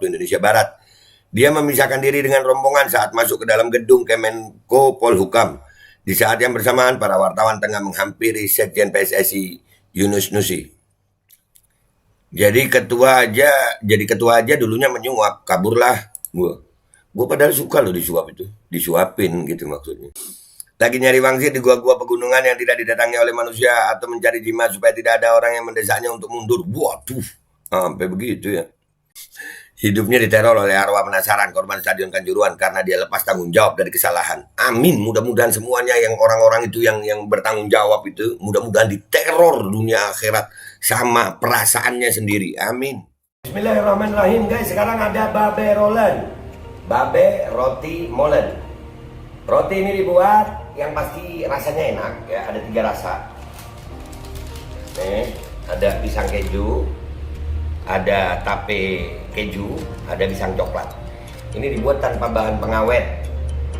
Indonesia Barat. Dia memisahkan diri dengan rombongan saat masuk ke dalam gedung Kemenko Polhukam. Di saat yang bersamaan, para wartawan tengah menghampiri Sekjen PSSI Yunus Nusi. Jadi ketua aja dulunya menyuap, kaburlah Gue padahal suka loh disuap itu, disuapin gitu maksudnya. Lagi nyari wangsit di gua-gua pegunungan yang tidak didatangi oleh manusia atau mencari jimat supaya tidak ada orang yang mendesaknya untuk mundur. Waduh, sampai begitu ya. Hidupnya diteror oleh arwah penasaran korban Stadion Kanjuruhan karena dia lepas tanggung jawab dari kesalahan. Amin, mudah-mudahan semuanya yang orang-orang itu yang bertanggung jawab itu mudah-mudahan diteror dunia akhirat sama perasaannya sendiri. Amin. Bismillahirrahmanirrahim guys, sekarang ada babe rolen, babe roti molen. Roti ini dibuat yang pasti rasanya enak ya, ada 3 rasa. Nih, ada pisang keju, ada tape keju, ada pisang coklat. Ini dibuat tanpa bahan pengawet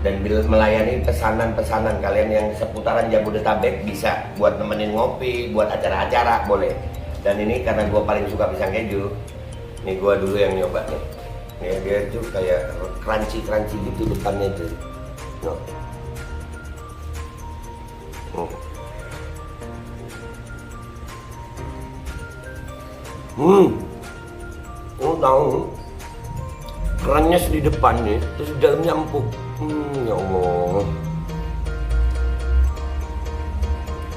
dan melayani pesanan-pesanan kalian yang seputaran Jabodetabek, bisa buat nemenin ngopi, buat acara-acara boleh. Dan ini karena gue paling suka pisang keju, nih gue dulu yang nyoba nih. Ya, dia tuh kayak crunchy gitu depannya tuh. No. Tahu kerannya di depannya, terus di dalamnya empuk. Ya Allah.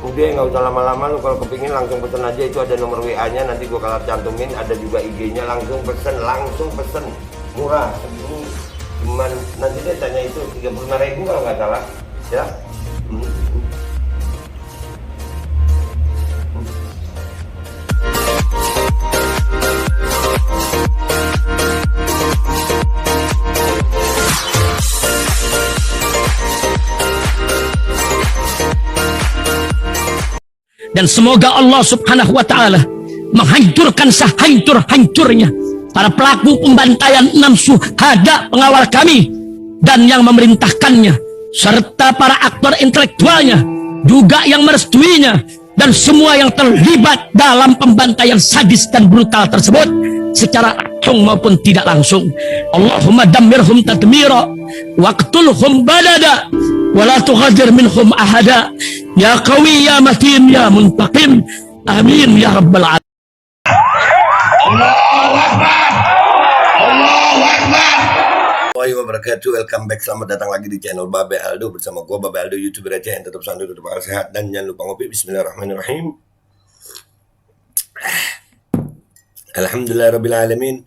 Udah nggak usah lama-lama, lu kalau kepingin langsung pesen aja, itu ada nomor WA-nya, nanti gua kalau cantumin, ada juga IG-nya, langsung pesen, murah. Ini cuman nanti dia tanya itu 35.000 kalau nggak salah, ya. Dan semoga Allah subhanahu wa ta'ala menghancurkan sehancur-hancurnya para pelaku pembantaian 6 syuhada pengawal kami dan yang memerintahkannya, serta para aktor intelektualnya juga yang merestuinya, dan semua yang terlibat dalam pembantaian sadis dan brutal tersebut secara langsung maupun tidak langsung. Allahumma dammirhum tadmira waqtulhum balada wala tughadir minhum ahada ya qawi ya matin ya muntaqim, amin ya rabbal alamin. Allahu Akbar, Allahu Akbar. Wabarakatuh, welcome back, selamat datang lagi di channel Babe Aldo bersama gue Babe Aldo, YouTuber Aceh yang tetap santai, tetap sehat, dan jangan lupa ngopi. Bismillahirrahmanirrahim. Alhamdulillahirrabbilalamin.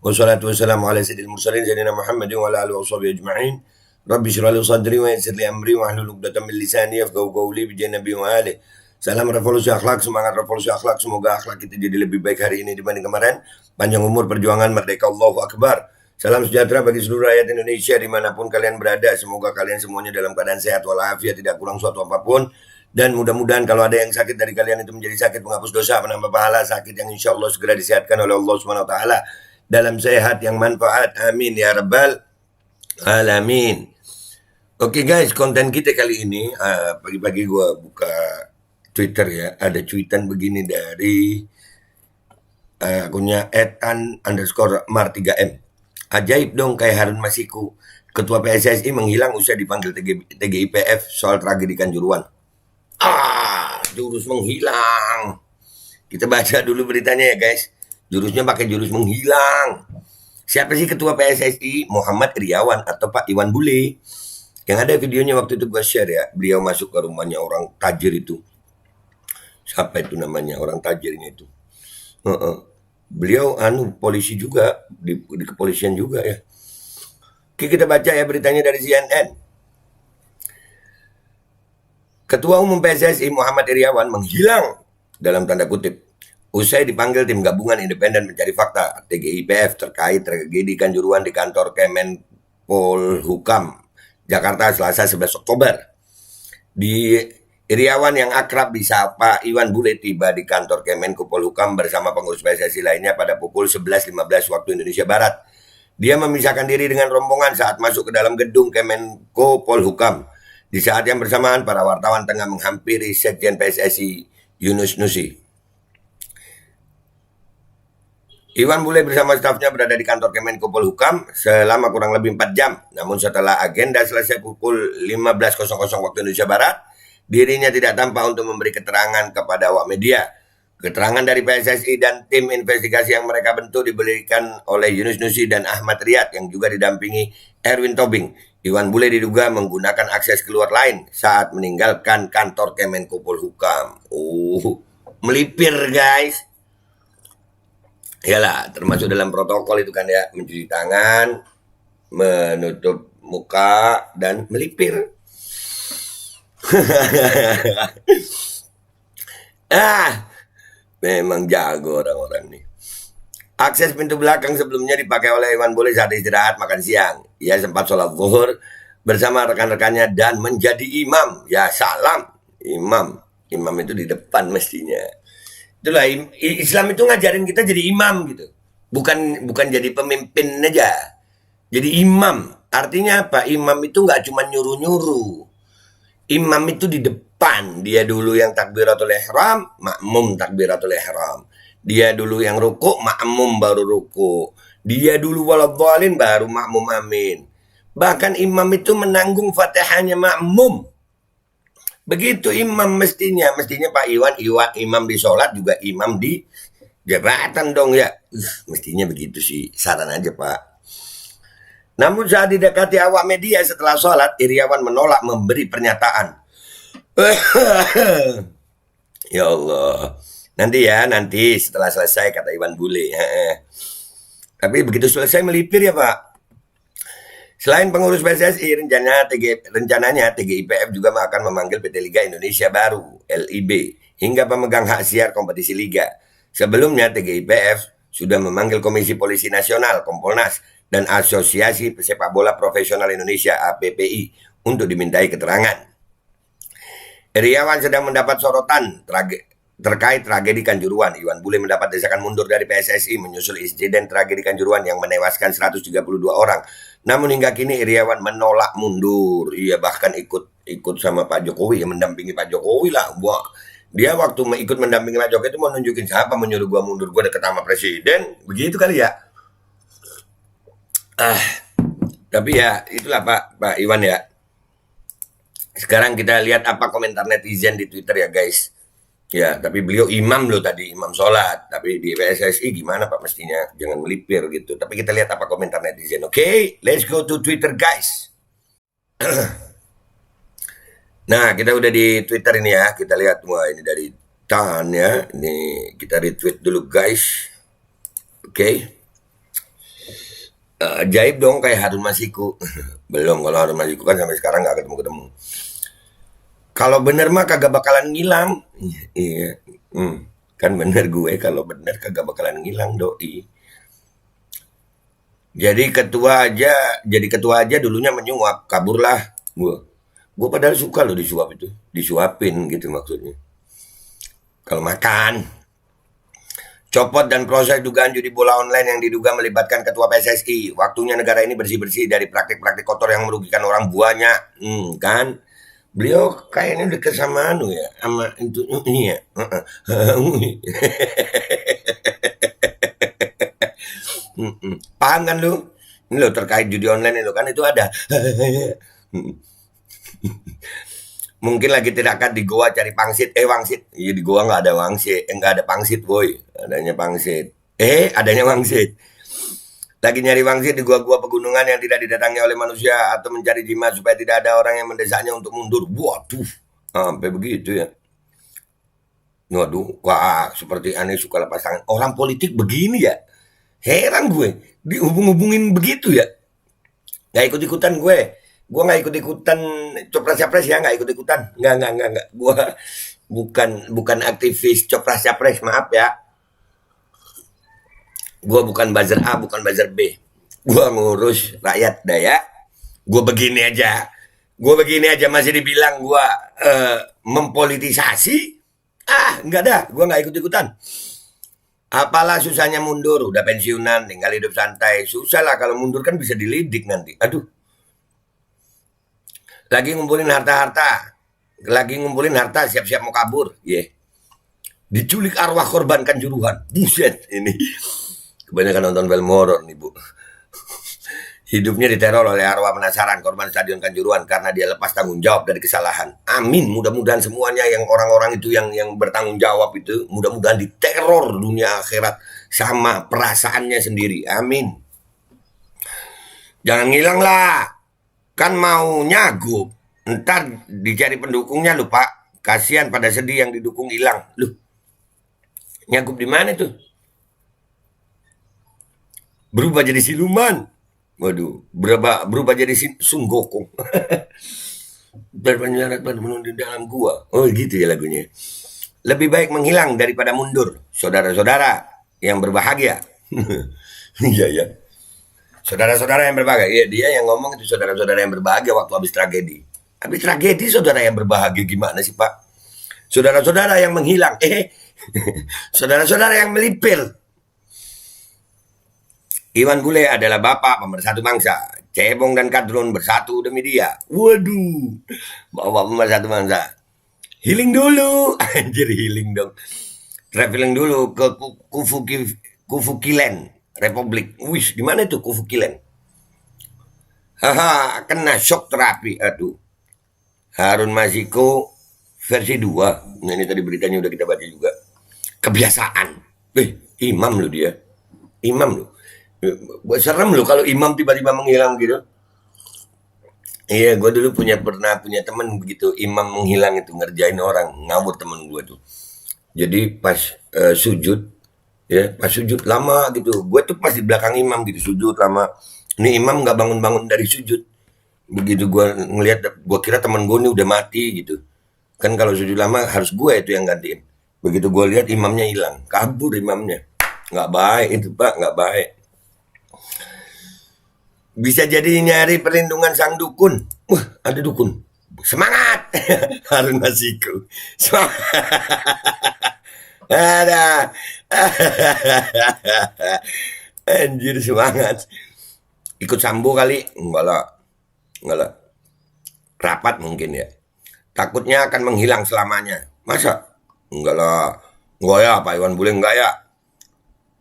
Wassalatu wassalamu ala sayyidil mursalin sayyidina Muhammadin wa ala alihi wa sahbihi ajma'in. Rabbi shrah li sadri wa yassir li amri wa hlul 'uqdatam min lisani yafqahu qawli bi nabi wa alihi. Salam revolusi akhlak, semangat revolusi akhlak. Semoga akhlak kita jadi lebih baik hari ini dibanding kemarin. Panjang umur, perjuangan, merdeka, Allahu Akbar. Salam sejahtera bagi seluruh rakyat Indonesia dimanapun kalian berada. Semoga kalian semuanya dalam keadaan sehat walafiat, tidak kurang suatu apapun. Dan mudah-mudahan kalau ada yang sakit dari kalian itu menjadi sakit penghapus dosa, penambah pahala, sakit yang insya Allah segera disehatkan oleh Allah Subhanahu Wa Taala dalam sehat yang manfaat. Amin ya rabbal alamin. Oke guys, konten kita kali ini pagi-pagi gue buka Twitter ya, ada tweetan begini dari akunnya @an_mar3m. Ajaib dong kayak Harun Masiku, ketua PSSI menghilang usai dipanggil TGIPF soal tragedi Kanjuruhan. Jurus menghilang. Kita baca dulu beritanya ya guys. Jurusnya pakai jurus menghilang. Siapa sih ketua PSSI? Muhammad Iriawan atau Pak Iwan Bule. Yang ada videonya waktu itu gue share ya. Beliau masuk ke rumahnya orang tajir itu. Siapa itu namanya orang tajirnya itu? Beliau polisi juga, di kepolisian juga ya. Oke, kita baca ya beritanya dari CNN. Ketua Umum PSSI Muhammad Iriawan menghilang dalam tanda kutip usai dipanggil tim gabungan independen mencari fakta TGIPF terkait tragedi Kanjuruhan di kantor Kemenpolhukam Jakarta Selasa 11 Oktober. Iriawan yang akrab disapa Iwan Bule tiba di kantor Kemenko Polhukam bersama pengurus PSSI lainnya pada pukul 11.15 waktu Indonesia Barat. Dia memisahkan diri dengan rombongan saat masuk ke dalam gedung Kemenko Polhukam. Di saat yang bersamaan, para wartawan tengah menghampiri Sekjen PSSI Yunus Nusi. Iwan Bule bersama stafnya berada di kantor Kemenko Polhukam selama kurang lebih 4 jam. Namun setelah agenda selesai pukul 15.00 waktu Indonesia Barat, dirinya tidak tampak untuk memberi keterangan kepada awak media. Keterangan dari PSSI dan tim investigasi yang mereka bentuk diberikan oleh Yunus Nusi dan Ahmad Riyad yang juga didampingi Erwin Tobing. Iwan Bule diduga menggunakan akses keluar lain saat meninggalkan kantor Kemenko Polhukam. Melipir guys. Iyalah, termasuk dalam protokol itu kan ya, mencuci tangan, menutup muka, dan melipir. Memang jago orang-orang nih. Akses pintu belakang sebelumnya dipakai oleh Iwan Bule saat istirahat makan siang. Ia sempat sholat zuhur bersama rekan-rekannya dan menjadi imam. Ya salam, imam. Imam itu di depan mestinya. Itulah Islam itu ngajarin kita jadi imam gitu. Bukan jadi pemimpin aja. Jadi imam. Artinya apa? Imam itu nggak cuma nyuruh-nyuruh. Imam itu di depan. Dia dulu yang takbiratul ihram, makmum takbiratul ihram. Dia dulu yang ruku, makmum baru ruku. Dia dulu waladhdallin, baru makmum amin. Bahkan imam itu menanggung Fatihahnya makmum. Begitu imam mestinya Pak Iwan imam di sholat juga imam di jabatan dong ya. Mestinya begitu sih, saran aja Pak. Namun saat didekati awak media setelah sholat, Iriawan menolak memberi pernyataan. Ya Allah, nanti setelah selesai kata Iwan Bule. Tapi begitu selesai melipir ya Pak. Selain pengurus PSSI, rencananya TGIPF juga akan memanggil PT Liga Indonesia Baru, LIB, hingga pemegang hak siar kompetisi Liga. Sebelumnya TGIPF sudah memanggil Komisi Polisi Nasional, Kompolnas, dan Asosiasi Pesepak Bola Profesional Indonesia, APPI, untuk dimintai keterangan. Iriawan sedang mendapat sorotan terkait tragedi Kanjuruhan. Iwan Bule mendapat desakan mundur dari PSSI menyusul insiden tragedi Kanjuruhan yang menewaskan 132 orang. Namun hingga kini Iriawan menolak mundur. Ia bahkan ikut sama Pak Jokowi, yang mendampingi Pak Jokowi lah. Wah, dia waktu ikut mendampingi Pak Jokowi itu mau nunjukin siapa, menyuruh gua mundur, gua deket sama presiden. Begitu kali ya. Tapi ya itulah Pak Iwan ya. Sekarang kita lihat apa komentar netizen di Twitter ya guys. Ya, tapi beliau imam loh tadi, imam sholat. Tapi di PSSI gimana Pak mestinya? Jangan melipir gitu. Tapi kita lihat apa komentar netizen. Oke, let's go to Twitter guys. Nah, kita udah di Twitter ini ya. Kita lihat, wah ini dari Tan ya. Ini kita retweet dulu guys. Oke. Ajaib dong kayak Harun Masiku. Belum, kalau Harun Masiku kan sampai sekarang gak ketemu-ketemu. Kalau bener mah kagak bakalan ngilang. Iya. Kan bener gue, kalau bener kagak bakalan ngilang doi. Jadi ketua aja dulunya menyuap, kaburlah gue padahal suka loh disuap itu, disuapin gitu maksudnya. Kalau makan, copot dan proses dugaan judi bola online yang diduga melibatkan ketua PSSI. Waktunya negara ini bersih-bersih dari praktik-praktik kotor yang merugikan orang buahnya, kan? Beliau kayaknya deket sama ya, sama itu ini ya. Paham kan lu? Ini lo terkait judi online itu kan itu ada. Mungkin lagi tirakat di goa cari pangsit. Wangsit. Iya di goa nggak ada wangsit. Nggak ada pangsit boy. Adanya pangsit. Adanya wangsit. Lagi nyari wangsit di gua-gua pegunungan yang tidak didatangi oleh manusia atau mencari jimat supaya tidak ada orang yang mendesaknya untuk mundur. Waduh, sampai begitu ya. Waduh, wah seperti aneh suka lepas tangan. Orang politik begini ya. Heran gue, dihubung-hubungin begitu ya. Gak ikut-ikutan gue. Gue gak ikut-ikutan copras-capres ya, gak ikut-ikutan. Enggak. Gue bukan aktivis copras-capres, maaf ya. Gue bukan buzzer A, bukan buzzer B. Gue ngurus rakyat daya. Gue begini aja masih dibilang gue mempolitisasi. Enggak dah, gue gak ikut-ikutan. Apalah susahnya mundur, udah pensiunan, tinggal hidup santai. Susah lah kalau mundur kan bisa dilidik nanti. Aduh. Lagi ngumpulin harta, siap-siap mau kabur. Diculik arwah korban Kanjuruhan. Buset ini. Kebanyakan nonton film horor nih, Bu. Hidupnya diteror oleh arwah penasaran korban Stadion Kanjuruhan karena dia lepas tanggung jawab dari kesalahan. Amin. Mudah-mudahan semuanya yang orang-orang itu yang bertanggung jawab itu mudah-mudahan diteror dunia akhirat sama perasaannya sendiri. Amin. Jangan ngilang lah. Kan mau nyagup. Ntar dicari pendukungnya lupa. Kasihan pada sedih yang didukung hilang. Loh. Nyagup di mana tuh? Berubah jadi siluman. Waduh, berubah jadi Sun Gokong. Berpenjara di dalam gua. Oh gitu ya lagunya. Lebih baik menghilang daripada mundur. Saudara-saudara yang berbahagia. Iya ya. Saudara-saudara yang berbahagia. Iya, dia yang ngomong itu saudara-saudara yang berbahagia waktu habis tragedi. Habis tragedi saudara yang berbahagia gimana sih Pak? Saudara-saudara yang menghilang. Saudara-saudara yang melipir. Iwan Bule adalah bapak pemersatu bangsa. Cebong dan Kadrun bersatu demi dia. Waduh, bapak pemersatu bangsa. Healing dulu, anjir healing dong. Traveling dulu ke Kufukilen Republik. Wih, di mana itu Kufukilen? Haha, kena shock terapi. Aduh. Harun Masiku versi 2. Nah, ini tadi beritanya udah kita baca juga. Kebiasaan. Imam lu dia. Imam lu. Serem loh kalau imam tiba-tiba menghilang gitu. Iya, gue dulu pernah punya temen begitu, imam menghilang itu ngerjain orang, ngawur temen gue tuh. Jadi pas sujud, ya pas sujud lama gitu, gue tuh pas di belakang imam gitu sujud lama. Ini imam nggak bangun-bangun dari sujud. Begitu gue ngelihat, gue kira temen gue ini udah mati gitu. Kan kalau sujud lama harus gue itu yang gantiin. Begitu gue lihat imamnya hilang, kabur imamnya. Nggak baik itu Pak, nggak baik. Bisa jadi nyari perlindungan sang dukun. Wah, ada dukun. Semangat. Harun Masiku. Semangat. Ada. Anjir semangat. Ikut sambo kali? Enggak lah. Enggak lah. Rapat mungkin ya. Takutnya akan menghilang selamanya. Masa? Enggak lah. Enggak ya, Pak Iwan Bule enggak ya.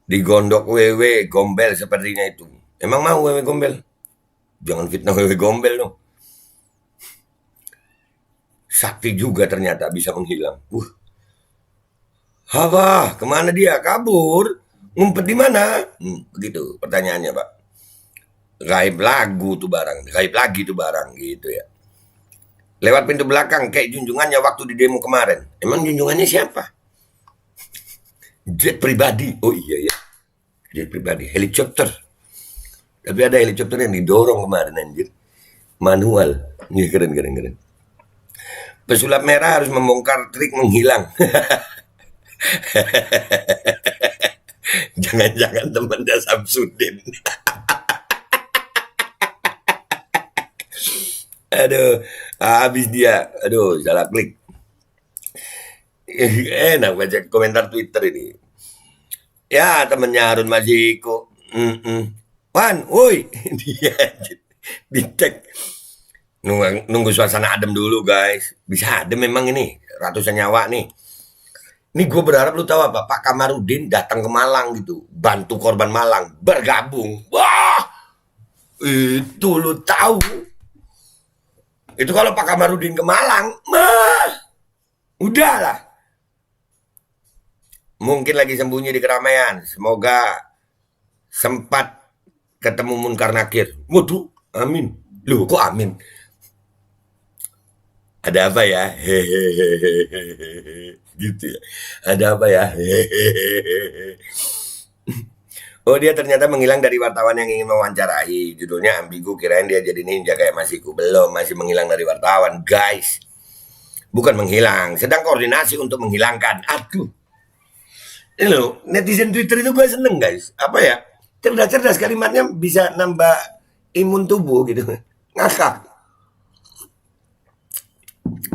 Digondok wewe gombel sepertinya itu. Emang mau wewe gombel? Jangan fitnah wewe gombel dong. Sakti juga ternyata bisa menghilang. Apa? Kemana dia? Kabur? Ngumpet di mana? Begitu pertanyaannya Pak. Gaib lagu tuh barang. Gaib lagi tuh barang gitu ya. Lewat pintu belakang kayak junjungannya waktu di demo kemarin. Emang junjungannya siapa? Jet pribadi. Oh iya ya. Jet pribadi. Helikopter. Tapi ada helikopter yang didorong kemarin anjir. Manual. Ini keren. Pesulap merah harus membongkar trik menghilang. Jangan-jangan temannya Samsudin. Aduh, habis dia. Aduh, salah klik. Enak baca komentar Twitter ini. Ya, temennya Harun Masiku. Wan, woi, dia di tag. Nunggu suasana adem dulu guys. Bisa adem memang ini, ratusan nyawa nih. Ini gue berharap lu tahu apa, Pak Kamarudin datang ke Malang gitu, bantu korban Malang, bergabung. Wah, itu lu tahu. Itu kalau Pak Kamarudin ke Malang, udahlah. Mungkin lagi sembunyi di keramaian. Semoga sempat ketemu Munkar Nakir. Waduh, amin. Loh, kok amin? Ada apa ya? Hehehe. Gitu ya. Ada apa ya? Hehehe. Oh, dia ternyata menghilang dari wartawan yang ingin mewawancarai. Judulnya ambigu, kirain dia jadi ninja kayak Masiku. Belum, masih menghilang dari wartawan. Guys, bukan menghilang, sedang koordinasi untuk menghilangkan. Aduh. Ini loh, netizen Twitter itu gue seneng guys. Apa ya? Cerdas-cerdas kalimatnya bisa nambah imun tubuh gitu. Ngakak.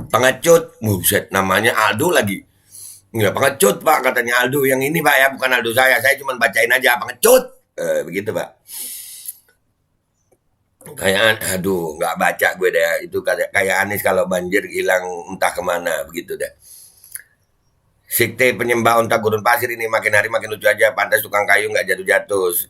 Pengecut, buset namanya Aldo lagi. Nggak pengecut Pak, katanya Aldo. Yang ini Pak ya, bukan Aldo saya cuma bacain aja, pengecut. Begitu Pak. Kayak, aduh nggak baca gue deh. Itu kayak Anies kalau banjir hilang entah kemana, begitu deh. Sekte penyembah onta gurun pasir ini makin hari makin lucu aja. Pantas tukang kayu nggak jatuh-jatuh.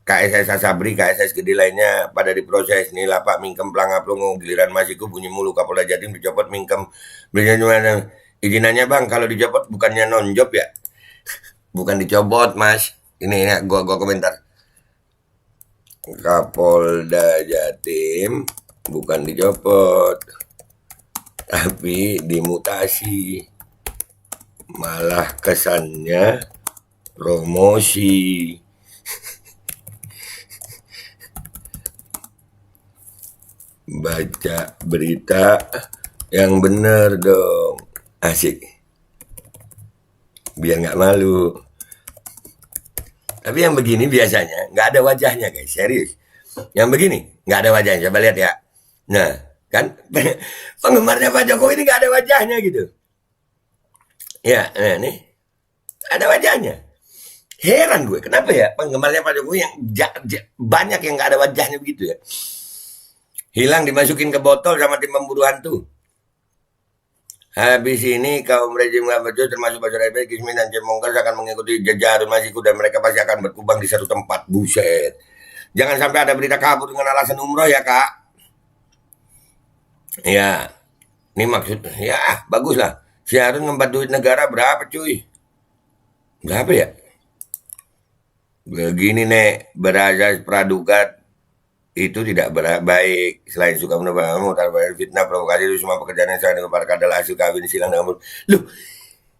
KSS Asabri, KSS Gede lainnya pada diproses. Nih lah Pak Mingkem Pelangaplungu, giliran Masiku bunyi mulu, Kapolda Jatim dicopot Mingkem. Belinya gimana? Izinannya Bang, kalau dicopot bukannya non-job ya? Bukan dicopot Mas. Ini ya, gua komentar. Kapolda Jatim bukan dicopot, tapi dimutasi. Malah kesannya promosi. Baca berita yang bener dong, asik, biar nggak malu. Tapi yang begini biasanya nggak ada wajahnya guys, serius. Yang begini nggak ada wajahnya, coba lihat ya. Nah kan penggemarnya Pak Jokowi ini nggak ada wajahnya gitu. Ya, nah nih ada wajahnya. Heran gue, kenapa ya penggemarnya Pak Jokowi yang banyak yang nggak ada wajahnya begitu ya. Hilang dimasukin ke botol sama tim pemburu hantu. Habis ini kaum rejim Ngabejo termasuk Basar FPI, Kismin dan Cemongkers akan mengikuti jejak Harun Masiku dan mereka pasti akan berkubang di satu tempat. Buset. Jangan sampai ada berita kabur dengan alasan umroh ya Kak. Ya, ini maksudnya ya bagus lah. Si Harun ngembat duit negara berapa cuy? Berapa ya? Begini nek berazas praduga itu tidak baik. Selain suka memutar fitnah, provokasi itu semua pekerjaan yang saya dengan para kadal hasil kawin silang dengan loh,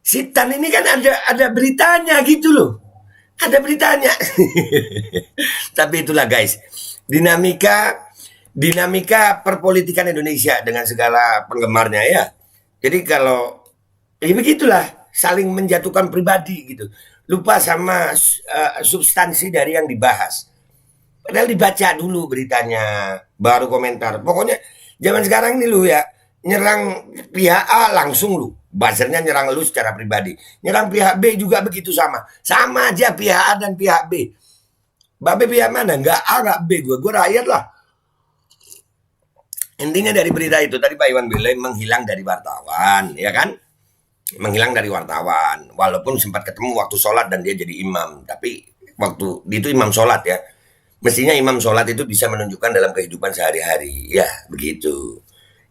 Sitan ini kan ada beritanya gitu loh. Ada beritanya. Tapi itulah guys, dinamika perpolitikan Indonesia dengan segala penggemarnya ya. Jadi kalau ya begitulah, saling menjatuhkan pribadi gitu. Lupa sama substansi dari yang dibahas. Padahal dibaca dulu beritanya, baru komentar. Pokoknya zaman sekarang ini lu ya, nyerang pihak A langsung lu. Buzzernya nyerang lu secara pribadi. Nyerang pihak B juga begitu sama. Sama aja pihak A dan pihak B. Babe pihak mana? Nggak A, nggak B. Gue rakyat lah. Intinya dari berita itu, tadi Pak Iwan bilang menghilang dari wartawan, ya kan? Menghilang dari wartawan. Walaupun sempat ketemu waktu sholat dan dia jadi imam. Tapi waktu itu imam sholat ya. Mestinya imam sholat itu bisa menunjukkan dalam kehidupan sehari-hari. Ya, begitu.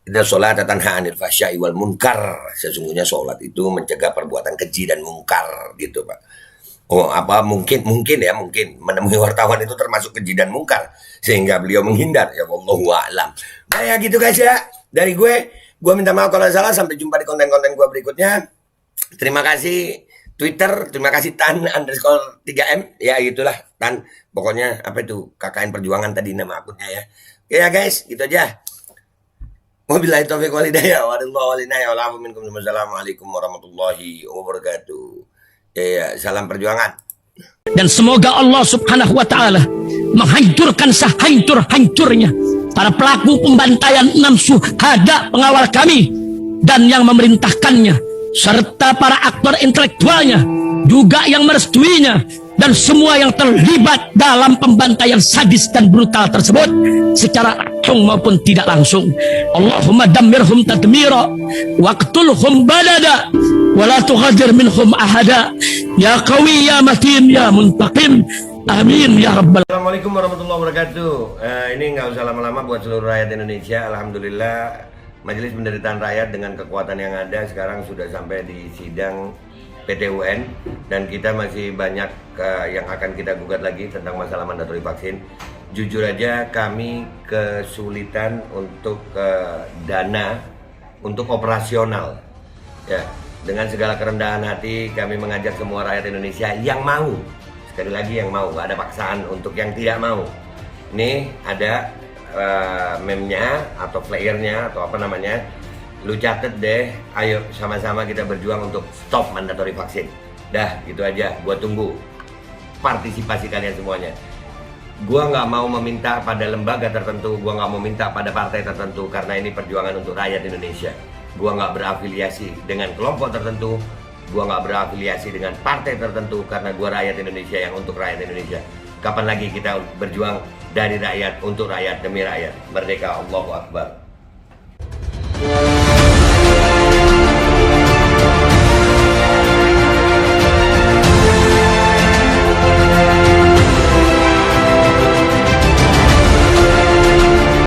Kita sholat tanha anil fasya'i wal munkar. Sesungguhnya sholat itu mencegah perbuatan keji dan munkar, gitu Pak. Oh, apa mungkin menemui wartawan itu termasuk keji dan munkar sehingga beliau menghindar. Ya wallahu a'lam. Nah ya gitu guys ya. Dari gue minta maaf kalau salah. Sampai jumpa di konten-konten gue berikutnya. Terima kasih Twitter, terima kasih Tan_3M. Ya gitulah Tan. Pokoknya apa itu KKN Perjuangan tadi nama akunnya ya. Oke ya guys, gitu aja. Wabillahi taufiq wal hidayah. Wassalamualaikum warahmatullahi wabarakatuh. Ya, salam perjuangan. Dan semoga Allah Subhanahu wa taala menghancurkan sehancur-hancurnya para pelaku pembantaian 6 syuhada pengawal kami dan yang memerintahkannya, serta para aktor intelektualnya juga yang merestuinya, dan semua yang terlibat dalam pembantaian sadis dan brutal tersebut secara langsung maupun tidak langsung. Allahumma dammirhum tadmira waqtulhum balada wala tughadir minhum ahada ya qawi ya matin ya muntaqim. Amin ya rabbal. Assalamualaikum warahmatullahi wabarakatuh. Ini nggak usah lama-lama buat seluruh rakyat Indonesia. Alhamdulillah Majelis Penderitaan Rakyat dengan kekuatan yang ada sekarang sudah sampai di sidang PT UN, dan kita masih banyak yang akan kita gugat lagi tentang masalah mandatori vaksin. Jujur aja kami kesulitan untuk dana untuk operasional ya. Dengan segala kerendahan hati kami mengajak semua rakyat Indonesia yang mau, sekali lagi yang mau, gak ada paksaan untuk yang tidak mau. Ini ada meme-nya atau flyernya atau apa namanya, lu catet deh, ayo sama-sama kita berjuang untuk stop mandatori vaksin. Dah gitu aja, gua tunggu partisipasi kalian semuanya. Gua nggak mau meminta pada lembaga tertentu, gua nggak mau minta pada partai tertentu, karena ini perjuangan untuk rakyat Indonesia. Gua nggak berafiliasi dengan kelompok tertentu, gua nggak berafiliasi dengan partai tertentu, karena gua rakyat Indonesia yang untuk rakyat Indonesia. Kapan lagi kita berjuang dari rakyat untuk rakyat demi rakyat? Merdeka, Allahu Akbar.